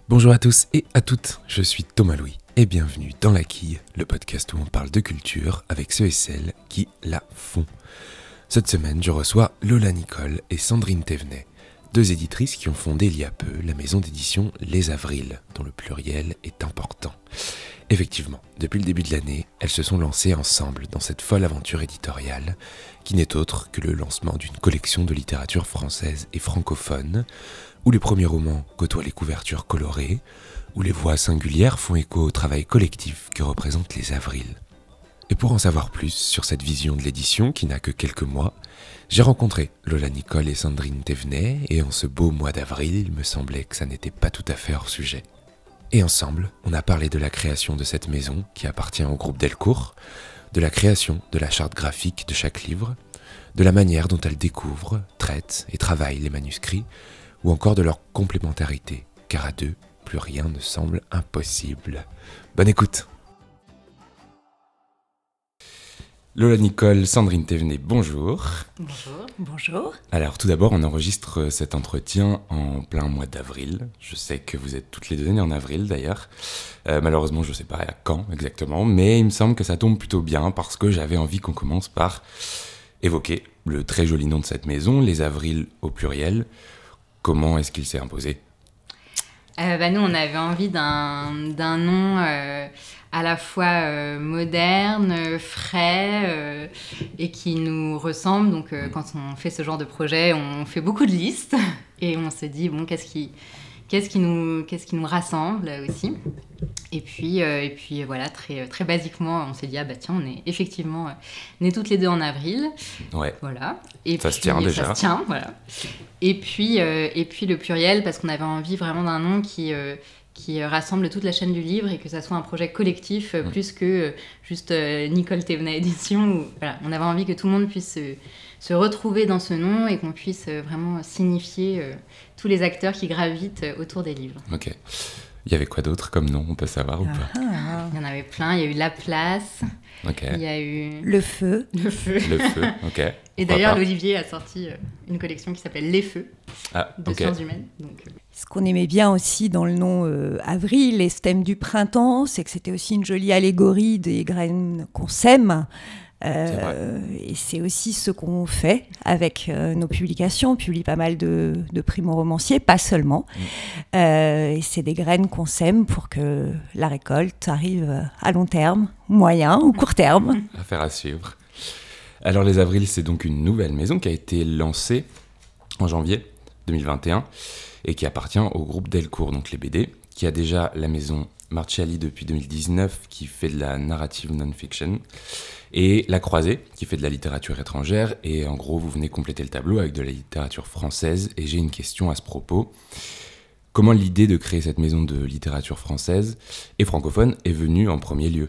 Bonjour à tous et à toutes, je suis Thomas Louis et bienvenue dans La Quille, le podcast où on parle de culture avec ceux et celles qui la font. Cette semaine, je reçois Lola Nicole et Sandrine Thévenet, deux éditrices qui ont fondé il y a peu la maison d'édition Les Avrils, dont le pluriel est important. Effectivement, depuis le début de l'année, elles se sont lancées ensemble dans cette folle aventure éditoriale qui n'est autre que le lancement d'une collection de littérature française et francophone, où les premiers romans côtoient les couvertures colorées, où les voix singulières font écho au travail collectif que représentent les Avrils. Et pour en savoir plus sur cette vision de l'édition qui n'a que quelques mois, j'ai rencontré Lola Nicole et Sandrine Thévenet, et en ce beau mois d'avril, il me semblait que ça n'était pas tout à fait hors sujet. Et ensemble, on a parlé de la création de cette maison qui appartient au groupe Delcourt, de la création de la charte graphique de chaque livre, de la manière dont elle découvre, traite et travaille les manuscrits, ou encore de leur complémentarité, car à deux, plus rien ne semble impossible. Bonne écoute! Lola Nicole, Sandrine Thévenet, bonjour. Bonjour. Bonjour. Alors tout d'abord, on enregistre cet entretien en plein mois d'avril. Je sais que vous êtes toutes les deux nées en avril d'ailleurs. Malheureusement, je ne sais pas à quand exactement, mais il me semble que ça tombe plutôt bien parce que j'avais envie qu'on commence par évoquer le très joli nom de cette maison, Les Avrils au pluriel. Comment est-ce qu'il s'est imposé ? Nous, on avait envie d'un nom à la fois moderne, frais et qui nous ressemble. Donc, quand on fait ce genre de projet, on fait beaucoup de listes et on se dit, bon, qu'est-ce qui nous rassemble aussi. Et puis voilà, très, très basiquement, on s'est dit, tiens, on est effectivement nées toutes les deux en avril. Ouais. Voilà. Et ça puis, se tient déjà. Ça se tient, voilà. Et puis le pluriel, parce qu'on avait envie vraiment d'un nom qui rassemble toute la chaîne du livre et que ça soit un projet collectif plus que juste Nicole Thévenet Édition. Voilà, on avait envie que tout le monde puisse se retrouver dans ce nom et qu'on puisse vraiment signifier tous les acteurs qui gravitent autour des livres. Ok. Il y avait quoi d'autre comme nom, on peut savoir ou pas ? Il y en avait plein. Il y a eu La Place. Okay. Il y a eu... Le Feu. Le Feu, ok. Et d'ailleurs, l'Olivier a sorti une collection qui s'appelle Les Feux, de sciences humaines. Donc, Ce qu'on aimait bien aussi dans le nom Avril, les thèmes du printemps, c'est que c'était aussi une jolie allégorie des graines qu'on sème. Et c'est aussi ce qu'on fait avec nos publications. On publie pas mal de primo-romanciers, pas seulement. Et c'est des graines qu'on sème pour que la récolte arrive à long terme, moyen ou court terme. Affaire à suivre. Alors Les Avrils, c'est donc une nouvelle maison qui a été lancée en janvier 2021 et qui appartient au groupe Delcourt, donc les BD, qui a déjà la maison Marciali depuis 2019 qui fait de la narrative non-fiction et La Croisée qui fait de la littérature étrangère, et en gros vous venez compléter le tableau avec de la littérature française. Et j'ai une question à ce propos. Comment l'idée de créer cette maison de littérature française et francophone est venue en premier lieu ?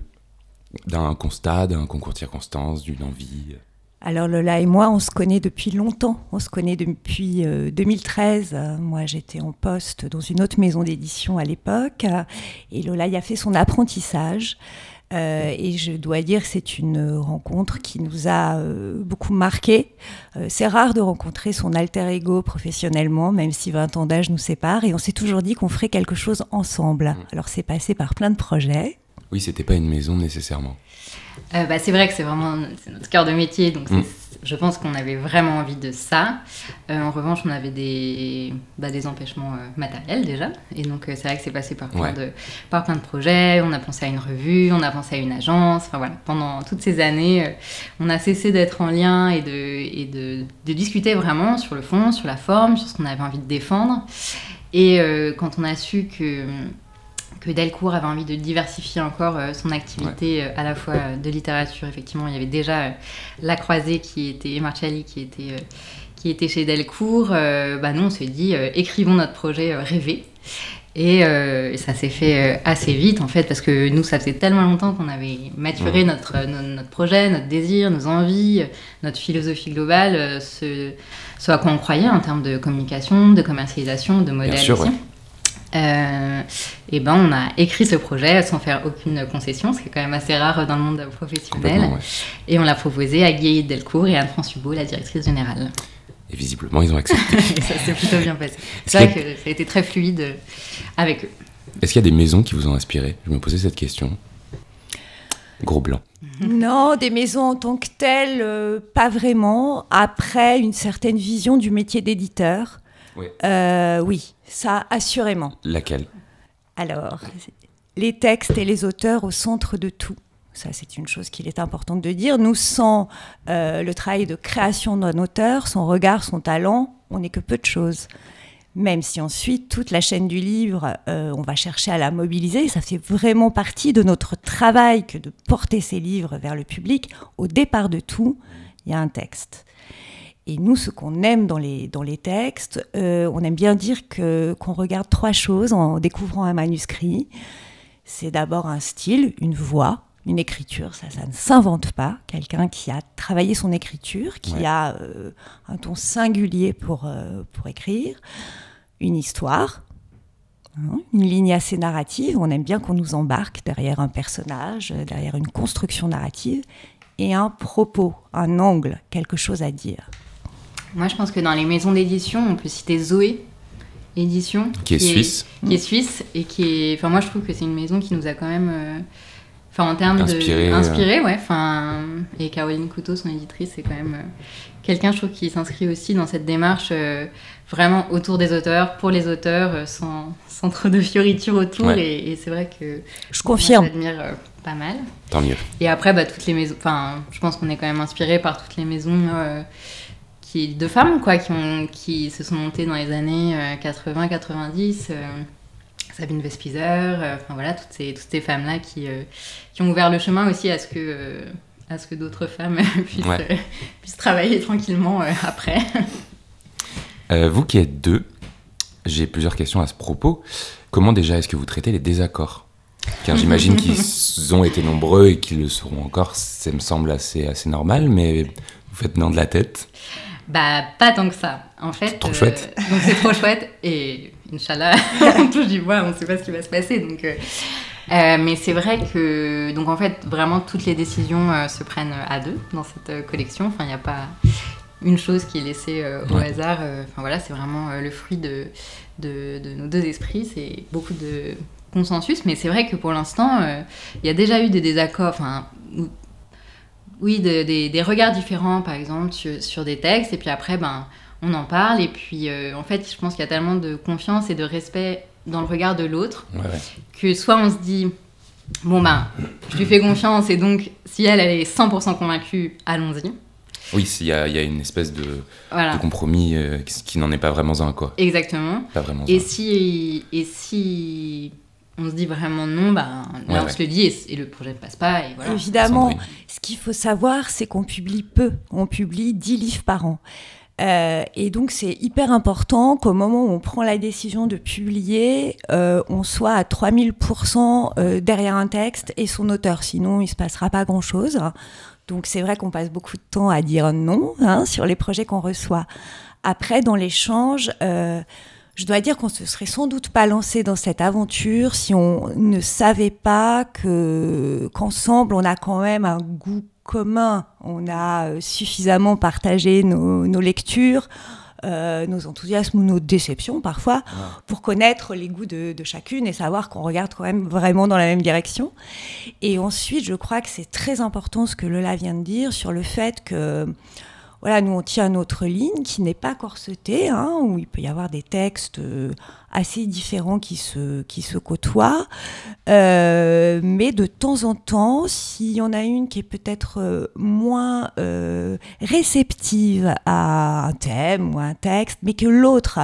D'un constat, d'un concours de circonstances, d'une envie ? Alors Lola et moi, on se connaît depuis longtemps. On se connaît depuis 2013. Moi, j'étais en poste dans une autre maison d'édition à l'époque. Et Lola y a fait son apprentissage. Et je dois dire que c'est une rencontre qui nous a beaucoup marqués. C'est rare de rencontrer son alter ego professionnellement, même si 20 ans d'âge nous séparent. Et on s'est toujours dit qu'on ferait quelque chose ensemble. Alors c'est passé par plein de projets. Oui, c'était pas une maison nécessairement. c'est vrai que c'est notre cœur de métier, donc je pense qu'on avait vraiment envie de ça. En revanche, on avait des empêchements matériels déjà, et donc c'est vrai que c'est passé par plein de projets. On a pensé à une revue, on a pensé à une agence. Enfin voilà, pendant toutes ces années, on a cessé d'être en lien et de discuter vraiment sur le fond, sur la forme, sur ce qu'on avait envie de défendre. Et quand on a su que Delcourt avait envie de diversifier encore son activité à la fois de littérature. Effectivement, il y avait déjà La Croisée et Marciali qui était chez Delcourt. Nous, on s'est dit, écrivons notre projet rêvé. Et ça s'est fait assez vite, en fait, parce que nous, ça faisait tellement longtemps qu'on avait maturé notre projet, notre désir, nos envies, notre philosophie globale, ce à quoi on croyait en termes de communication, de commercialisation, de modèle aussi. Ouais. On a écrit ce projet sans faire aucune concession, ce qui est quand même assez rare dans le monde professionnel. Et on l'a proposé à Guy Delcourt et Anne-France Hubot, la directrice générale. Et visiblement, ils ont accepté. Ça s'est plutôt bien passé. C'est vrai que ça a été très fluide avec eux. Est-ce qu'il y a des maisons qui vous ont inspiré? Je me posais cette question. Gros blanc. Non, des maisons en tant que telles, pas vraiment. Après, une certaine vision du métier d'éditeur. Oui. Oui, ça, assurément. Laquelle? Alors, les textes et les auteurs au centre de tout. Ça, c'est une chose qu'il est important de dire. Nous, sans le travail de création d'un auteur, son regard, son talent, on n'est que peu de choses. Même si ensuite, toute la chaîne du livre, on va chercher à la mobiliser. Ça fait vraiment partie de notre travail que de porter ces livres vers le public. Au départ de tout, il y a un texte. Et nous, ce qu'on aime dans les textes, on aime bien dire qu'on regarde 3 choses en découvrant un manuscrit. C'est d'abord un style, une voix, une écriture, ça ne s'invente pas. Quelqu'un qui a travaillé son écriture, qui a un ton singulier pour écrire. Une histoire, une ligne assez narrative. On aime bien qu'on nous embarque derrière un personnage, derrière une construction narrative, et un propos, un angle, quelque chose à dire. Moi, je pense que dans les maisons d'édition, on peut citer Zoé Édition, qui est suisse. Qui est suisse et qui est. Enfin, moi, je trouve que c'est une maison qui nous a quand même. En termes inspiré, ouais. Et Caroline Couteau, son éditrice, c'est quand même quelqu'un, je trouve, qui s'inscrit aussi dans cette démarche vraiment autour des auteurs, pour les auteurs, sans trop de fioritures autour. Ouais. Et c'est vrai que je confirme. J'admire pas mal. Tant mieux. Et après, toutes les maisons. Enfin, je pense qu'on est quand même inspiré par toutes les maisons de femmes, quoi, qui se sont montées dans les années 80-90. Sabine Vespizer, voilà, toutes ces femmes-là qui ont ouvert le chemin aussi à ce que d'autres femmes puissent travailler tranquillement après. Vous qui êtes 2, j'ai plusieurs questions à ce propos. Comment déjà est-ce que vous traitez les désaccords? Car j'imagine qu'ils ont été nombreux et qu'ils le seront encore, ça me semble assez normal, mais vous faites non de la tête. Pas tant que ça. En fait, trop chouette. Donc c'est trop chouette et Inch'Allah, on touche du bois, on ne sait pas ce qui va se passer. Donc, mais c'est vrai que, donc en fait, vraiment toutes les décisions se prennent à 2 dans cette collection. Enfin, il n'y a pas une chose qui est laissée au hasard. Enfin voilà, c'est vraiment le fruit de nos 2 esprits. C'est beaucoup de consensus, mais c'est vrai que pour l'instant, il y a déjà eu des désaccords. Enfin, oui, des regards différents, par exemple, sur des textes, et puis après, on en parle, et puis en fait, je pense qu'il y a tellement de confiance et de respect dans le regard de l'autre, que soit on se dit, je lui fais confiance, et donc, si elle est 100% convaincue, allons-y. Oui, il y a une espèce de compromis qui n'en est pas vraiment un, quoi. Exactement. Pas vraiment et si on se dit vraiment non, là on se le dit et le projet ne passe pas. Et voilà. Évidemment, ce qu'il faut savoir, c'est qu'on publie peu. On publie 10 livres par an. Et donc, c'est hyper important qu'au moment où on prend la décision de publier, on soit à 3000% derrière un texte et son auteur. Sinon, il ne se passera pas grand-chose. Donc, c'est vrai qu'on passe beaucoup de temps à dire non sur les projets qu'on reçoit. Après, dans l'échange... je dois dire qu'on se serait sans doute pas lancé dans cette aventure si on ne savait pas qu'ensemble, on a quand même un goût commun. On a suffisamment partagé nos lectures, nos enthousiasmes ou nos déceptions parfois, pour connaître les goûts de chacune et savoir qu'on regarde quand même vraiment dans la même direction. Et ensuite, je crois que c'est très important ce que Lola vient de dire sur le fait que... Voilà, nous, on tient notre ligne qui n'est pas corsetée, où il peut y avoir des textes assez différents qui se côtoient. Mais de temps en temps, s'il y en a une qui est peut-être moins réceptive à un thème ou à un texte, mais que l'autre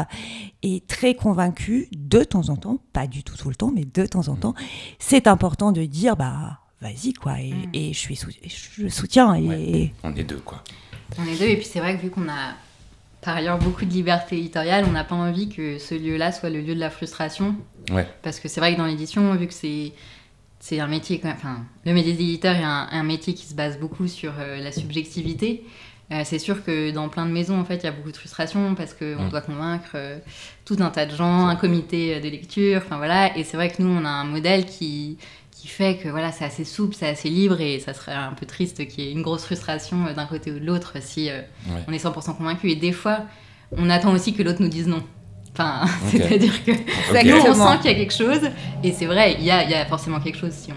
est très convaincue, de temps en temps, pas du tout le temps, mais de temps en temps, c'est important de dire, vas-y, quoi, et je soutiens. On est 2, quoi. On est 2, et puis c'est vrai que vu qu'on a par ailleurs beaucoup de liberté éditoriale, on n'a pas envie que ce lieu-là soit le lieu de la frustration. Parce que c'est vrai que dans l'édition, vu que c'est un métier, le métier d'éditeur est un métier qui se base beaucoup sur la subjectivité. C'est sûr que dans plein de maisons, en fait, il y a beaucoup de frustration parce qu'on doit convaincre tout un tas de gens, un comité de lecture, et c'est vrai que nous, on a un modèle qui qui fait que voilà, c'est assez souple, c'est assez libre, et ça serait un peu triste qu'il y ait une grosse frustration d'un côté ou de l'autre si on est 100% convaincu. Et des fois, on attend aussi que l'autre nous dise non. Enfin, c'est-à-dire que nous, on sent qu'il y a quelque chose, et c'est vrai, il y a forcément quelque chose si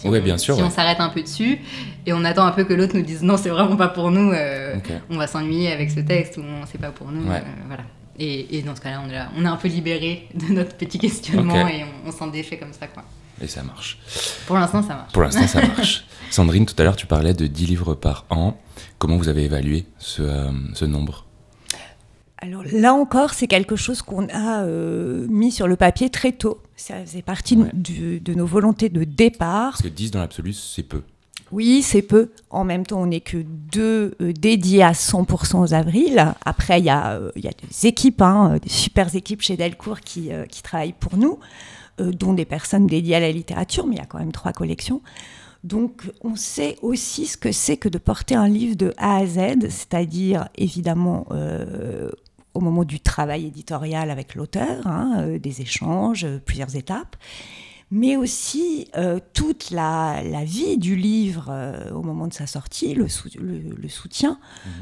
on s'arrête un peu dessus, et on attend un peu que l'autre nous dise non, c'est vraiment pas pour nous, on va s'ennuyer avec ce texte, ou c'est pas pour nous, voilà. Et dans ce cas-là, on est un peu libéré de notre petit questionnement, et on s'en défait comme ça, quoi. Et ça marche. Pour l'instant, ça marche. Pour l'instant, ça marche. Sandrine, tout à l'heure, tu parlais de 10 livres par an. Comment vous avez évalué ce nombre ? Alors là encore, c'est quelque chose qu'on a mis sur le papier très tôt. Ça faisait partie de nos volontés de départ. Parce que 10 dans l'absolu, c'est peu. Oui, c'est peu. En même temps, on n'est que 2 dédiés à 100% aux avrils. Après, il y a des équipes, des super équipes chez Delcourt qui travaillent pour nous, dont des personnes dédiées à la littérature, mais il y a quand même 3 collections. Donc, on sait aussi ce que c'est que de porter un livre de A à Z, c'est-à-dire, évidemment, au moment du travail éditorial avec l'auteur, des échanges, plusieurs étapes, mais aussi toute la vie du livre au moment de sa sortie, le soutien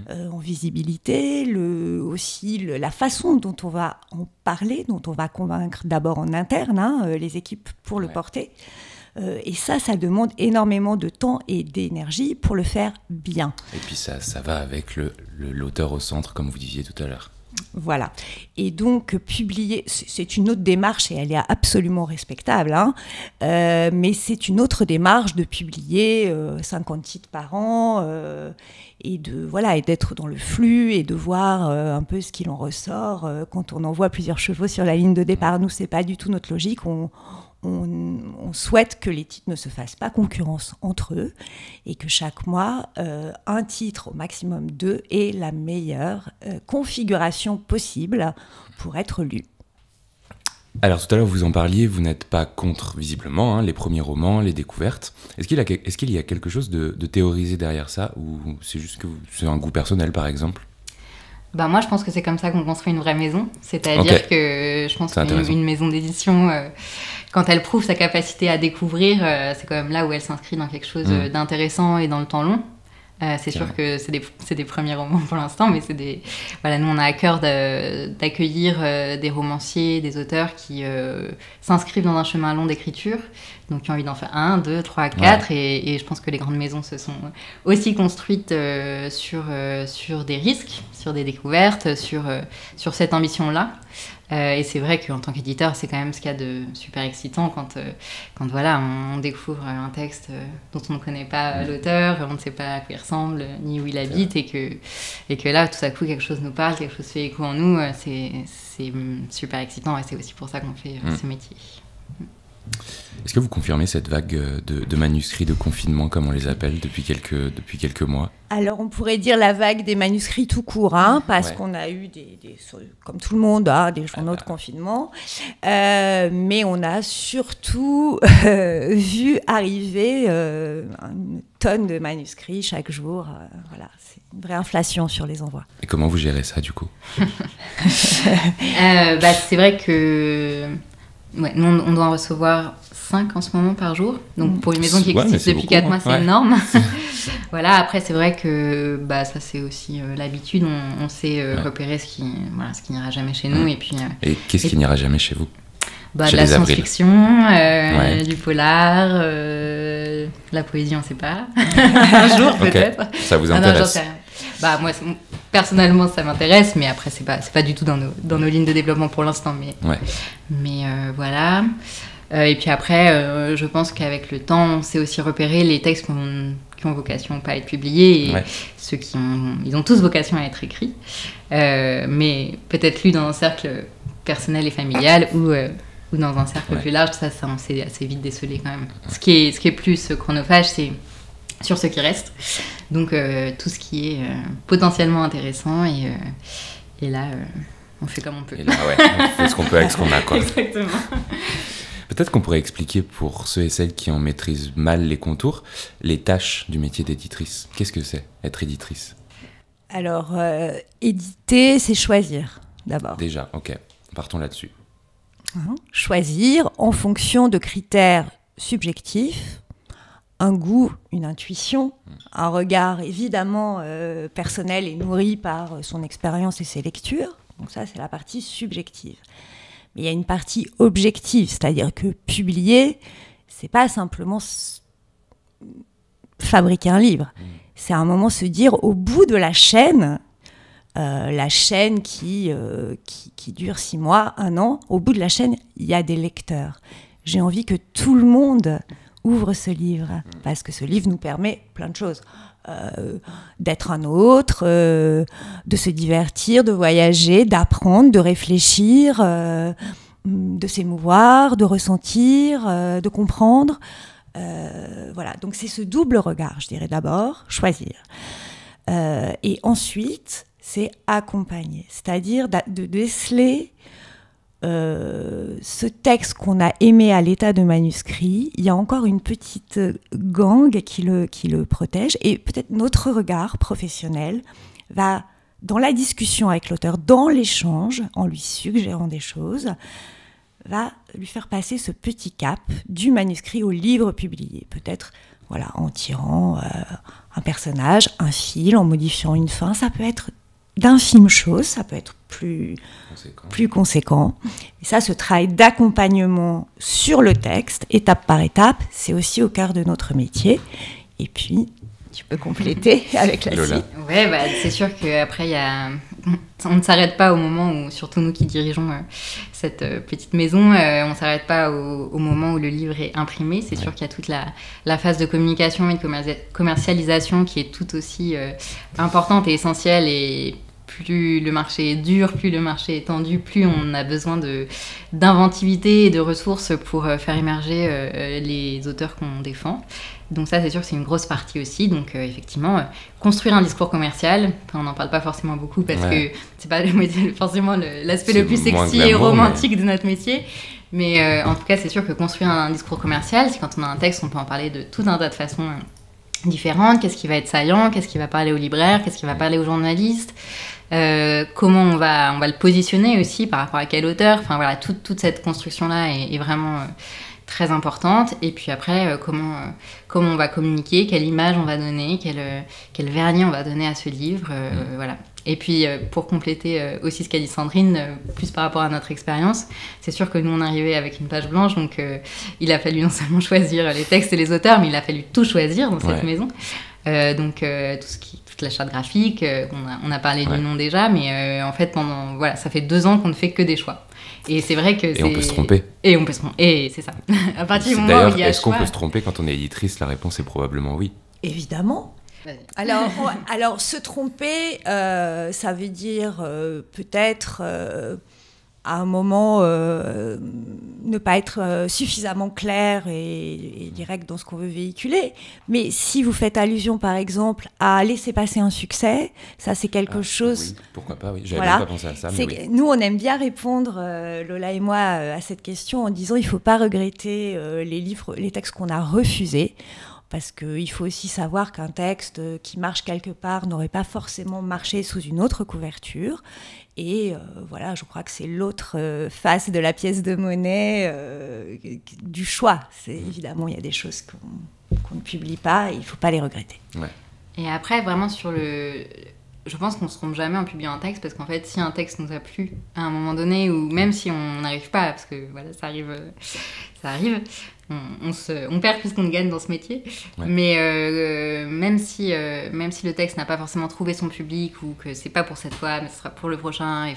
en visibilité, aussi la façon dont on va en parler, dont on va convaincre d'abord en interne les équipes pour le porter. Et ça demande énormément de temps et d'énergie pour le faire bien. Et puis ça va avec l'auteur au centre, comme vous disiez tout à l'heure. Voilà. Et donc, publier, c'est une autre démarche, et elle est absolument respectable, mais c'est une autre démarche de publier 50 titres par an, et d'être dans le flux, et de voir un peu ce qu'il en ressort quand on envoie plusieurs chevaux sur la ligne de départ. Nous, c'est pas du tout notre logique. On souhaite que les titres ne se fassent pas concurrence entre eux, et que chaque mois, un titre, au maximum 2, ait la meilleure configuration possible pour être lu. Alors tout à l'heure vous en parliez, vous n'êtes pas contre visiblement les premiers romans, les découvertes. Est-ce qu'il y a quelque chose de théorisé derrière ça, ou c'est juste que c'est un goût personnel par exemple ? Moi, je pense que c'est comme ça qu'on construit une vraie maison. C'est-à-dire que je pense qu'une maison d'édition, quand elle prouve sa capacité à découvrir, c'est quand même là où elle s'inscrit dans quelque chose d'intéressant et dans le temps long. C'est sûr que c'est des premiers romans pour l'instant, mais nous, on a à cœur d'accueillir des romanciers, des auteurs qui s'inscrivent dans un chemin long d'écriture, donc qui ont envie d'en faire 1, 2, 3, 4, et je pense que les grandes maisons se sont aussi construites sur des risques, sur des découvertes, sur cette ambition-là. Et c'est vrai qu'en tant qu'éditeur, c'est quand même ce qu'il y a de super excitant quand on découvre un texte dont on ne connaît pas l'auteur, on ne sait pas à quoi il ressemble, ni où il habite, et que là, tout à coup, quelque chose nous parle, quelque chose fait écho en nous, c'est super excitant, et c'est aussi pour ça qu'on fait ce métier. Est-ce que vous confirmez cette vague de manuscrits de confinement, comme on les appelle, depuis quelques mois ? Alors, on pourrait dire la vague des manuscrits tout court, parce qu'on a eu, comme tout le monde, des journaux de confinement. Mais on a surtout vu arriver une tonne de manuscrits chaque jour. C'est une vraie inflation sur les envois. Et comment vous gérez ça, du coup ? C'est vrai que... nous, on doit en recevoir 5 en ce moment par jour. Donc, pour une maison qui existe depuis 4 mois, c'est énorme. Après, c'est vrai que ça, c'est aussi l'habitude. On sait repérer ce qui n'ira jamais chez nous. Et qu'est-ce qui n'ira jamais chez vous ? De la science-fiction, du polar, la poésie, on ne sait pas. Un jour, peut-être. Ça vous intéresse ? Moi, personnellement, ça m'intéresse, mais après, c'est pas du tout dans nos lignes de développement pour l'instant. Mais voilà. Et puis après, je pense qu'avec le temps, on sait aussi repérer les textes qui ont vocation pas à être publiés, et ceux ils ont tous vocation à être écrits, mais peut-être lus dans un cercle personnel et familial, ou dans un cercle plus large. Ça, on sait assez vite déceler quand même. Ce qui est plus chronophage, c'est sur ce qui reste. Donc, tout ce qui est potentiellement intéressant, et là, on fait comme on peut. Et là, on fait ce qu'on peut avec ce qu'on a, quoi. Exactement. Peut-être qu'on pourrait expliquer, pour ceux et celles qui en maîtrisent mal les contours, les tâches du métier d'éditrice. Qu'est-ce que c'est, être éditrice ? Alors, éditer, c'est choisir, d'abord. Déjà, ok. Partons là-dessus. Choisir en fonction de critères subjectif, un goût, une intuition, un regard évidemment personnel et nourri par son expérience et ses lectures. Donc ça, c'est la partie subjective. Mais il y a une partie objective, c'est-à-dire que publier, c'est pas simplement fabriquer un livre. C'est à un moment se dire, au bout de la chaîne qui dure 6 mois, 1 an, au bout de la chaîne, il y a des lecteurs. J'ai envie que tout le monde ouvre ce livre, parce que ce livre nous permet plein de choses. D'être un autre, de se divertir, de voyager, d'apprendre, de réfléchir, de s'émouvoir, de ressentir, de comprendre. Voilà, donc c'est ce double regard, je dirais d'abord, choisir. Et ensuite, c'est accompagner, c'est-à-dire de déceler ce texte qu'on a aimé à l'état de manuscrit. Il y a encore une petite gangue qui le protège, et peut-être notre regard professionnel va, dans la discussion avec l'auteur, dans l'échange, en lui suggérant des choses, va lui faire passer ce petit cap du manuscrit au livre publié. Peut-être en tirant un personnage, un fil, en modifiant une fin. Ça peut être d'infimes choses, ça peut être plus conséquent. Et ça, ce travail d'accompagnement sur le texte, étape par étape, c'est aussi au cœur de notre métier. Et puis, tu peux compléter avec la suite. Ouais, c'est sûr qu'après, on ne s'arrête pas au moment où, surtout nous qui dirigeons cette petite maison, on ne s'arrête pas au moment où le livre est imprimé. C'est sûr qu'il y a toute la phase de communication et de commercialisation qui est tout aussi importante et essentielle. Et plus le marché est dur, plus le marché est tendu, plus on a besoin d'inventivité et de ressources pour faire émerger les auteurs qu'on défend. Donc ça, c'est sûr que c'est une grosse partie aussi. Donc effectivement, construire un discours commercial, on n'en parle pas forcément beaucoup parce que c'est pas forcément l'aspect le plus sexy et romantique de notre métier. Mais en tout cas, c'est sûr que construire un discours commercial, c'est quand on a un texte, on peut en parler de tout un tas de façons différentes. Qu'est-ce qui va être saillant, qu'est-ce qui va parler aux libraires, qu'est-ce qui va parler aux journalistes, comment on va le positionner aussi par rapport à quel auteur. Enfin voilà, toute cette construction-là est vraiment très importante. Et puis après, comment on va communiquer, quelle image on va donner, quel vernis on va donner à ce livre. Voilà. Et puis, pour compléter aussi ce qu'a dit Sandrine, plus par rapport à notre expérience, c'est sûr que nous, on arrivait avec une page blanche, donc il a fallu non seulement choisir les textes et les auteurs, mais il a fallu tout choisir dans cette maison. Donc, toute la charte graphique, on a parlé du nom déjà, mais en fait, ça fait 2 ans qu'on ne fait que des choix. Et c'est vrai que Et on peut se tromper. Et on peut se tromper. Et c'est ça. À partir du moment où il y a est-ce qu'on peut se tromper quand on est éditrice? La réponse est probablement oui. Évidemment. Alors, se tromper, ça veut dire peut-être à un moment ne pas être suffisamment clair et direct dans ce qu'on veut véhiculer. Mais si vous faites allusion, par exemple, à laisser passer un succès, ça c'est quelque chose... Oui, pourquoi pas, oui. J'avais pas pensé à ça, mais oui. Nous, on aime bien répondre, Lola et moi, à cette question en disant il ne faut pas regretter les textes qu'on a refusés. Parce qu'il faut aussi savoir qu'un texte qui marche quelque part n'aurait pas forcément marché sous une autre couverture. Et je crois que c'est l'autre face de la pièce de monnaie du choix. Évidemment, il y a des choses qu'on ne publie pas et il ne faut pas les regretter. Ouais. Et après, vraiment je pense qu'on ne se trompe jamais en publiant un texte, parce qu'en fait, si un texte nous a plu à un moment donné, ou même si on n'arrive pas, parce que ça arrive, on perd plus qu'on ne gagne dans ce métier. Ouais. Mais même si le texte n'a pas forcément trouvé son public, ou que c'est pas pour cette fois, mais ce sera pour le prochain,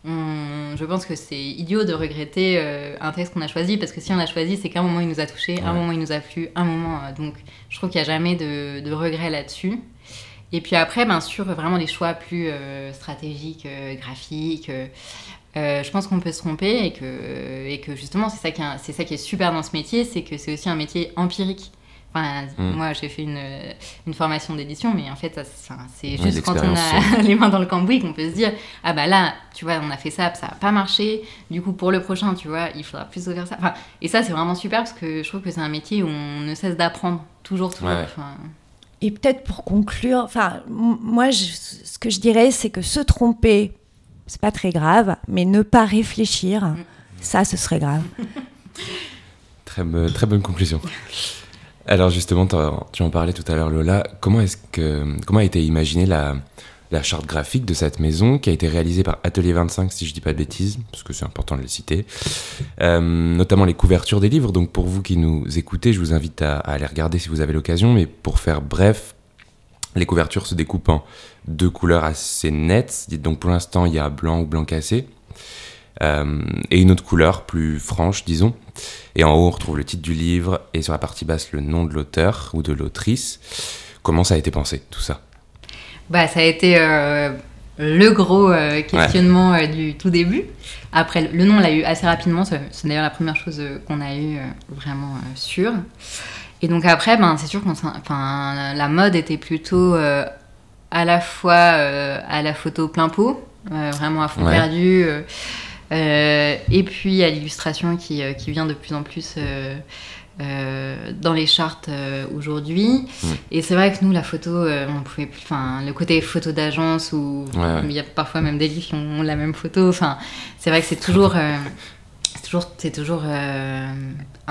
je pense que c'est idiot de regretter un texte qu'on a choisi, parce que si on a choisi, c'est qu'à un moment il nous a touché, un moment il nous a plu, un moment... donc je trouve qu'il n'y a jamais de regret là-dessus. Et puis après, bien sûr, vraiment les choix plus stratégiques, graphiques... je pense qu'on peut se tromper et que justement c'est ça qui est super dans ce métier, c'est que c'est aussi un métier empirique. Moi j'ai fait une formation d'édition, mais en fait c'est juste quand on a les mains dans le cambouis qu'on peut se dire là tu vois on a fait ça n'a pas marché, du coup pour le prochain tu vois il faudra plus faire ça. Et ça c'est vraiment super, parce que je trouve que c'est un métier où on ne cesse d'apprendre toujours. Ouais. Et peut-être pour conclure, moi ce que je dirais, c'est que se tromper, c'est pas très grave, mais ne pas réfléchir, ça, ce serait grave. très bonne conclusion. Alors justement, tu en parlais tout à l'heure, Lola. Comment a été imaginée la charte graphique de cette maison qui a été réalisée par Atelier 25, si je dis pas de bêtises, parce que c'est important de le citer. Notamment les couvertures des livres. Donc pour vous qui nous écoutez, je vous invite à aller regarder si vous avez l'occasion. Mais pour faire bref, les couvertures se découpent en 2 couleurs assez nettes. Donc pour l'instant, il y a blanc ou blanc cassé. Et une autre couleur plus franche, disons. Et en haut, on retrouve le titre du livre et sur la partie basse, le nom de l'auteur ou de l'autrice. Comment ça a été pensé, tout ça ? Ça a été le gros questionnement du tout début. Après, le nom, on l'a eu assez rapidement. C'est d'ailleurs la première chose qu'on a eu vraiment sûre. Et donc après, c'est sûr que la mode était plutôt à la fois à la photo plein pot, vraiment à fond perdu, et puis à l'illustration qui vient de plus en plus dans les chartes aujourd'hui. Et c'est vrai que nous, la photo, on pouvait plus, le côté photo d'agence où il y a parfois même des livres qui ont la même photo. C'est vrai que c'est toujours un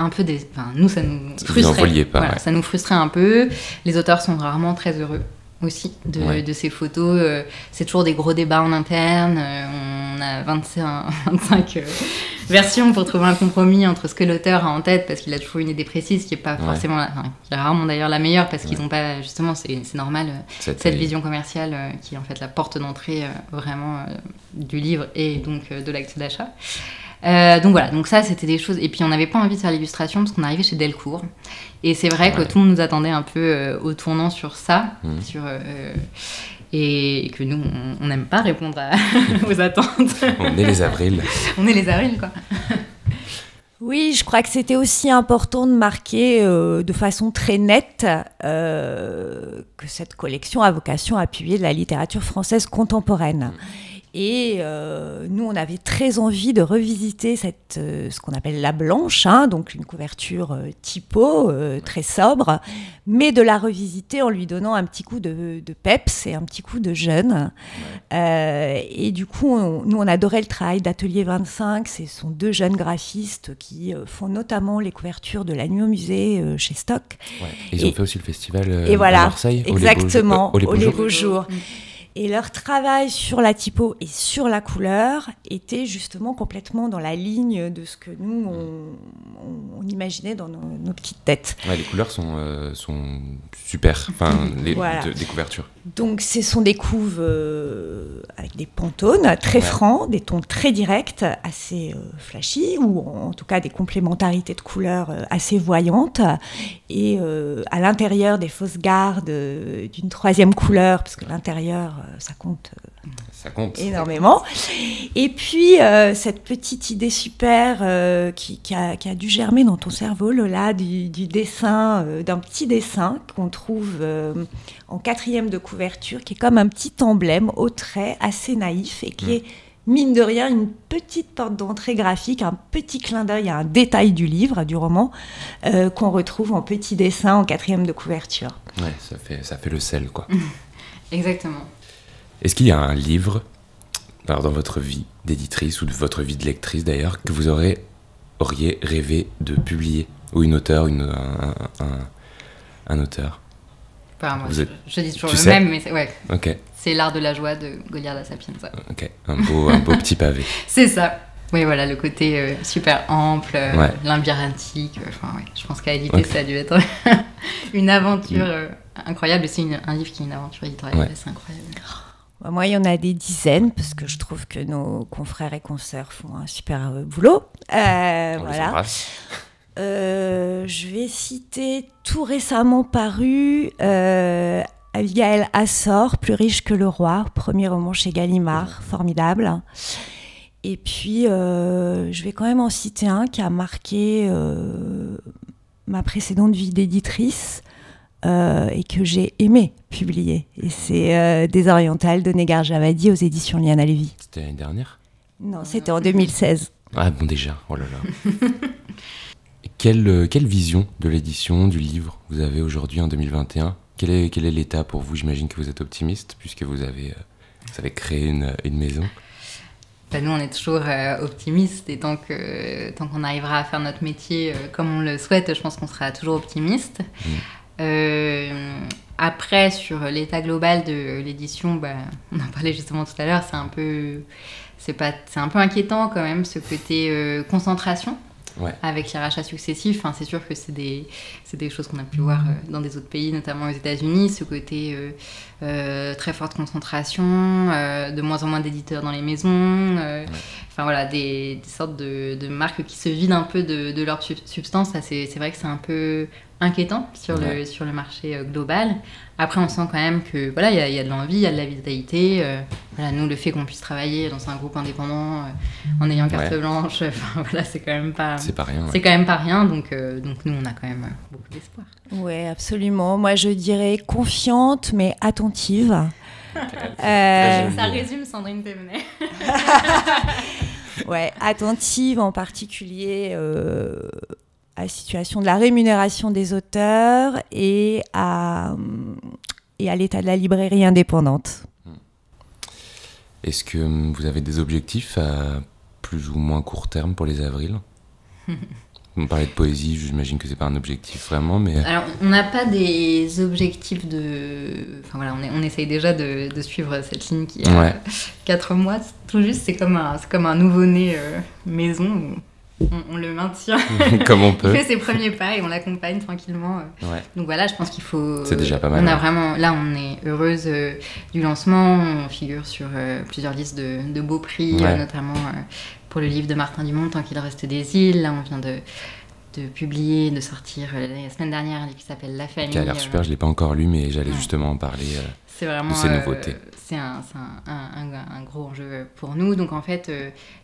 peu nous, ça nous frustrait. Vous en vouliez pas, ça nous frustrait un peu. Les auteurs sont rarement très heureux aussi de ces photos. C'est toujours des gros débats en interne. On a 25 versions pour trouver un compromis entre ce que l'auteur a en tête, parce qu'il a toujours une idée précise qui est pas forcément qui est rarement d'ailleurs la meilleure, parce qu'ils n'ont pas, justement, c'est normal, cette vision commerciale qui est en fait la porte d'entrée vraiment du livre et donc de l'acte d'achat. Donc voilà, donc ça c'était des choses, et puis on n'avait pas envie de faire l'illustration parce qu'on arrivait chez Delcourt, et c'est vrai que tout le monde nous attendait un peu au tournant sur ça, et que nous on n'aime pas répondre aux attentes. On est les avrils. On est les avrils, quoi. Oui, je crois que c'était aussi important de marquer de façon très nette que cette collection a vocation à appuyer de la littérature française contemporaine. Et nous, on avait très envie de revisiter ce qu'on appelle la blanche, donc une couverture typo, très sobre, mais de la revisiter en lui donnant un petit coup de peps et un petit coup de jeune. Et du coup, nous, on adorait le travail d'Atelier 25. Ce sont 2 jeunes graphistes qui font notamment les couvertures de La Nuit au musée chez Stock. Ils ont fait aussi le festival à Marseille. Exactement, Au Les Beaux Jours. Et leur travail sur la typo et sur la couleur était justement complètement dans la ligne de ce que nous, on imaginait dans nos petites têtes. Les couleurs sont super, des couvertures. Donc, ce sont des couves avec des pantones très francs, des tons très directs, assez flashy, ou en tout cas des complémentarités de couleurs assez voyantes. Et à l'intérieur, des fausses gardes d'une 3e couleur, parce que l'intérieur, ça compte énormément. Et puis, cette petite idée super qui a dû germer dans ton cerveau, Lola, du dessin, d'un petit dessin qu'on trouve en 4e de couverture, qui est comme un petit emblème au trait assez naïf et qui est, mine de rien, une petite porte d'entrée graphique, un petit clin d'œil à un détail du livre, du roman, qu'on retrouve en petit dessin en 4e de couverture. Ça fait le sel, quoi. Exactement. Est-ce qu'il y a un livre, dans votre vie d'éditrice ou de votre vie de lectrice d'ailleurs, que vous auriez rêvé de publier, ou une auteure, un auteur? Moi, je dis toujours le même, mais c'est L'art de la joie de Goliarda Sapienza. Ok, un beau petit pavé. C'est ça. Oui, voilà, le côté super ample, labyrinthique. Je pense qu'à éditer, ça a dû être une aventure incroyable. C'est un livre qui est une aventure éditoriale, c'est incroyable. Moi, il y en a des dizaines, parce que je trouve que nos confrères et consoeurs font un super boulot. Voilà. Je vais citer tout récemment paru Abigail Assor, Plus riche que le roi, premier roman chez Gallimard, formidable. Et puis, je vais quand même en citer un qui a marqué ma précédente vie d'éditrice, et que j'ai aimé publier. Et c'est Des Orientales de Negar Javadi aux éditions Liana Lévy. C'était l'année dernière ? Non, c'était en 2016. Ah bon, déjà, oh là là. Quelle vision de l'édition, du livre vous avez aujourd'hui en 2021 ? Quel est l'état pour vous ? J'imagine que vous êtes optimiste puisque vous avez créé une maison. nous, on est toujours optimistes et tant qu'on arrivera à faire notre métier comme on le souhaite, je pense qu'on sera toujours optimiste. Après, sur l'état global de l'édition, on en parlait justement tout à l'heure, c'est un peu inquiétant quand même, ce côté concentration. Ouais. Avec les rachats successifs, c'est sûr que c'est des choses qu'on a pu voir dans des autres pays, notamment aux États-Unis, ce côté très forte concentration, de moins en moins d'éditeurs dans les maisons, voilà, des sortes de marques qui se vident un peu de leur substance. Ça, c'est vrai que c'est un peu inquiétant sur le marché global. Après, on sent quand même que voilà, il y a de l'envie, il y a de la vitalité. Voilà, nous, le fait qu'on puisse travailler dans un groupe indépendant en ayant carte blanche, voilà, c'est quand même pas. C'est pas rien. C'est quand même pas rien. Donc nous, on a quand même beaucoup d'espoir. Ouais, absolument. Moi, je dirais confiante, mais attentive. Ça résume Sandrine Thévenet. Ouais, attentive en particulier à la situation de la rémunération des auteurs et à l'état de la librairie indépendante. Est-ce que vous avez des objectifs à plus ou moins court terme pour les avrils ? Vous me parlez de poésie, j'imagine que c'est pas un objectif vraiment, mais... Alors, on n'a pas des objectifs de... Enfin voilà, on essaye déjà de suivre cette ligne qui a 4 mois, tout juste. C'est comme un nouveau-né maison. On le maintient comme on peut. Il fait ses premiers pas et on l'accompagne tranquillement. Donc voilà, je pense qu'il faut... C'est déjà pas mal. On a vraiment... Là, on est heureuse du lancement. On figure sur plusieurs listes de beaux prix, notamment pour le livre de Martin Dumont, Tant qu'il reste des îles. Là, on vient de publier, de sortir la semaine dernière un livre qui s'appelle La famille. Qui a l'air super, je ne l'ai pas encore lu, mais j'allais justement en parler c'est vraiment, de ces nouveautés. C'est un gros enjeu pour nous. Donc en fait,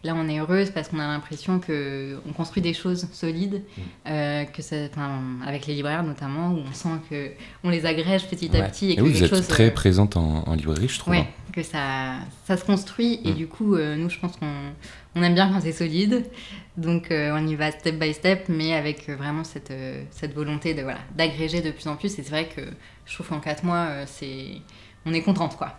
là on est heureuse parce qu'on a l'impression qu'on construit des choses solides, avec les libraires notamment, où on sent qu'on les agrège petit à petit. Et vous êtes très présente en librairie, je trouve. Oui, que ça se construit. Et du coup, nous je pense qu'on aime bien quand c'est solide. Donc on y va step by step, mais avec vraiment cette volonté d'agréger de plus en plus. Et c'est vrai que je trouve qu'en 4 mois, on est contente, quoi.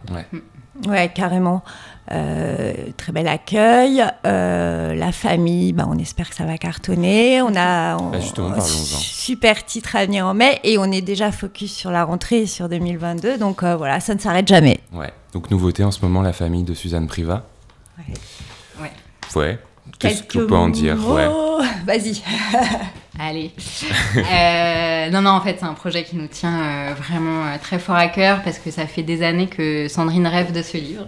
Ouais, carrément. Très bel accueil. La famille, on espère que ça va cartonner. On a justement, parlons-en. Super titre à venir en mai et on est déjà focus sur la rentrée sur 2022. Donc voilà, ça ne s'arrête jamais. Ouais. Donc nouveauté en ce moment, La famille de Suzanne Privat. Ouais. Qu'est-ce qu'on peut en dire? Vas-y. Allez. Non, en fait, c'est un projet qui nous tient vraiment très fort à cœur parce que ça fait des années que Sandrine rêve de ce livre.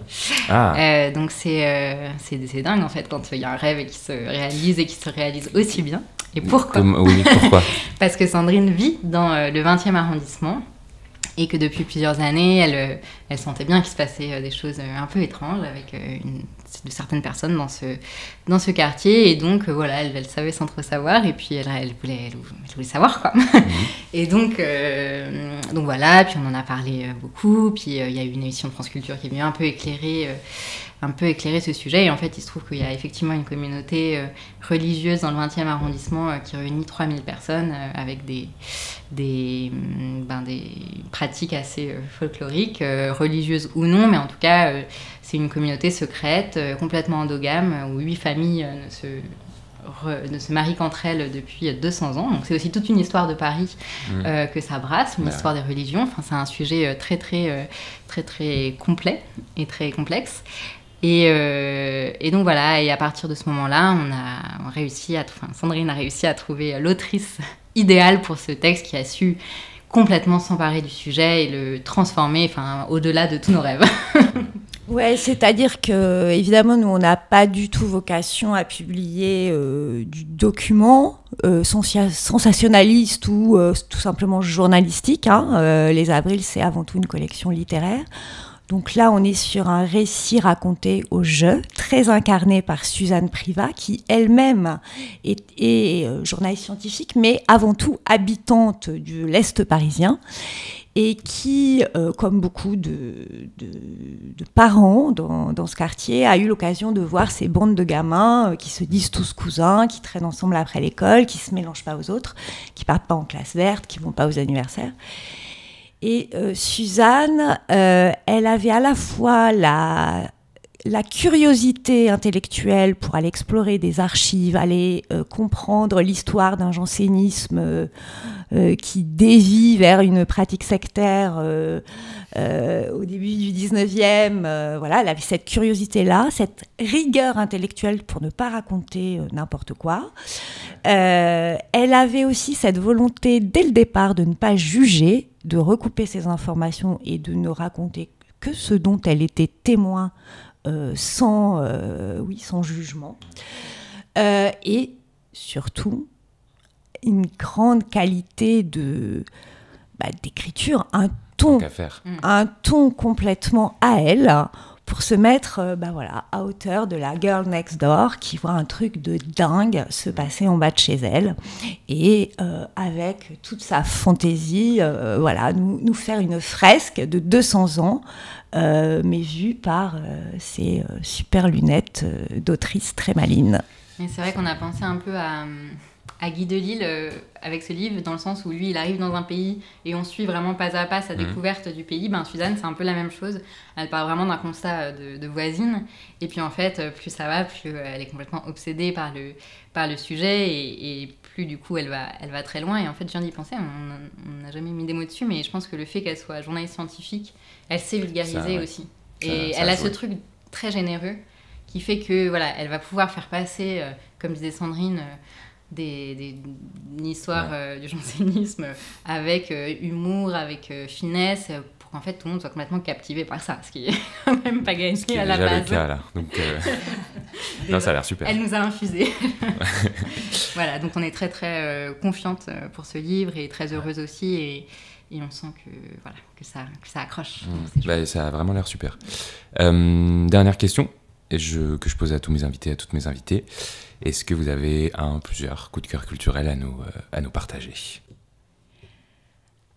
Donc c'est dingue, en fait, quand il y a un rêve qui se réalise aussi bien. Et pourquoi? Pourquoi? Parce que Sandrine vit dans le 20e arrondissement et que depuis plusieurs années, elle sentait bien qu'il se passait des choses un peu étranges avec de certaines personnes dans ce quartier. Et donc, elle savait sans trop savoir. Et puis, elle voulait savoir, quoi. Et donc voilà. Puis, on en a parlé beaucoup. Puis, il y a eu une émission de France Culture qui est venue un peu éclairer ce sujet. Et en fait, il se trouve qu'il y a effectivement une communauté religieuse dans le 20e arrondissement qui réunit 3000 personnes avec des pratiques assez folkloriques, religieuses ou non, mais en tout cas, c'est une communauté secrète, complètement endogame, où 8 familles ne se marient qu'entre elles depuis 200 ans. Donc c'est aussi toute une histoire de Paris que ça brasse, une histoire des religions. Enfin, c'est un sujet très, très, très, très complet et très complexe. Et donc voilà, et à partir de ce moment-là, Sandrine a réussi à trouver l'autrice idéale pour ce texte qui a su complètement s'emparer du sujet et le transformer, au-delà de tous nos rêves. Ouais, c'est-à-dire que évidemment nous on n'a pas du tout vocation à publier du document sensationnaliste ou tout simplement journalistique. Les Avrils, c'est avant tout une collection littéraire. Donc là, on est sur un récit raconté au jeu, très incarné par Suzanne Privat, qui elle-même est journaliste scientifique, mais avant tout habitante de l'Est parisien, et qui, comme beaucoup de parents dans ce quartier, a eu l'occasion de voir ces bandes de gamins qui se disent tous cousins, qui traînent ensemble après l'école, qui ne se mélangent pas aux autres, qui ne partent pas en classe verte, qui ne vont pas aux anniversaires. Et Suzanne, elle avait à la fois la curiosité intellectuelle pour aller explorer des archives, aller comprendre l'histoire d'un jansénisme qui dévie vers une pratique sectaire au début du 19e. Voilà, elle avait cette curiosité-là, cette rigueur intellectuelle pour ne pas raconter n'importe quoi. Elle avait aussi cette volonté, dès le départ, de ne pas juger, de recouper ses informations et de ne raconter que ce dont elle était témoin sans jugement. Et surtout, une grande qualité d'écriture, un ton complètement à elle, pour se mettre à hauteur de la girl next door qui voit un truc de dingue se passer en bas de chez elle et avec toute sa fantaisie nous faire une fresque de 200 ans mais vue par ces super lunettes d'autrice très maline. Et c'est vrai qu'on a pensé un peu à Guy Delisle avec ce livre, dans le sens où lui, il arrive dans un pays et on suit vraiment pas à pas sa découverte du pays. Suzanne, c'est un peu la même chose. Elle part vraiment d'un constat de voisine. Et puis en fait, plus ça va, plus elle est complètement obsédée par le sujet et plus du coup elle va très loin. Et en fait, je viens d'y penser, on n'a jamais mis des mots dessus, mais je pense que le fait qu'elle soit journaliste scientifique, elle sait vulgariser aussi. Et elle a ce truc très généreux qui fait que elle va pouvoir faire passer, comme disait Sandrine, une histoire du jansénisme avec humour, avec finesse, pour qu'en fait tout le monde soit complètement captivé par ça, ce qui est quand même pas gagné à la base. C'est déjà le cas là. Donc, non, ça a l'air super. Elle nous a infusé. Voilà, donc on est très très confiante pour ce livre et très heureuse aussi, et on sent que ça accroche. Ça a vraiment l'air super. Dernière question que je pose à tous mes invités, à toutes mes invitées. Est-ce que vous avez plusieurs coups de cœur culturels à nous partager ?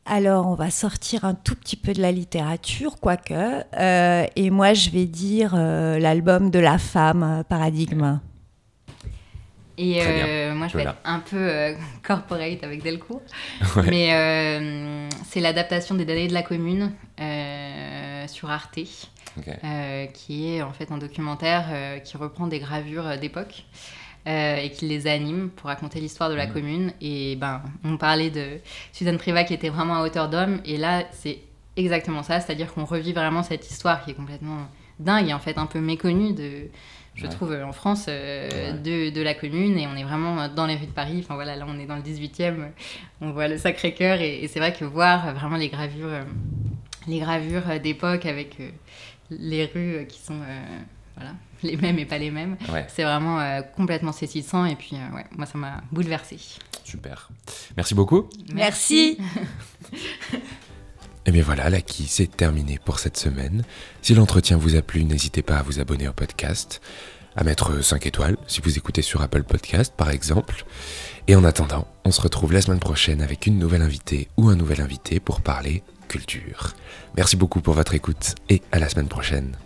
Alors, on va sortir un tout petit peu de la littérature, quoique. Et moi, je vais dire l'album de La Femme, Paradigme. Et moi, je vais être un peu corporate avec Delcourt. Ouais. Mais c'est l'adaptation des Damnés de la Commune sur Arte. Okay. Qui est en fait un documentaire qui reprend des gravures d'époque et qui les anime pour raconter l'histoire de la commune. Et on parlait de Suzanne Privat qui était vraiment à hauteur d'homme, et là c'est exactement ça, c'est-à-dire qu'on revit vraiment cette histoire qui est complètement dingue et en fait un peu méconnue je trouve en France de la commune, et on est vraiment dans les rues de Paris. Enfin voilà, là on est dans le 18e, on voit le Sacré-Cœur, et c'est vrai que voir vraiment les gravures d'époque avec les rues qui sont les mêmes et pas les mêmes, c'est vraiment complètement saisissant, et puis moi ça m'a bouleversée. Super, merci beaucoup. Merci. Et bien voilà, la quille, c'est terminé pour cette semaine. Si l'entretien vous a plu, n'hésitez pas à vous abonner au podcast, à mettre 5 étoiles si vous écoutez sur Apple Podcast par exemple. Et en attendant, on se retrouve la semaine prochaine avec une nouvelle invitée ou un nouvel invité pour parler culture. Merci beaucoup pour votre écoute et à la semaine prochaine.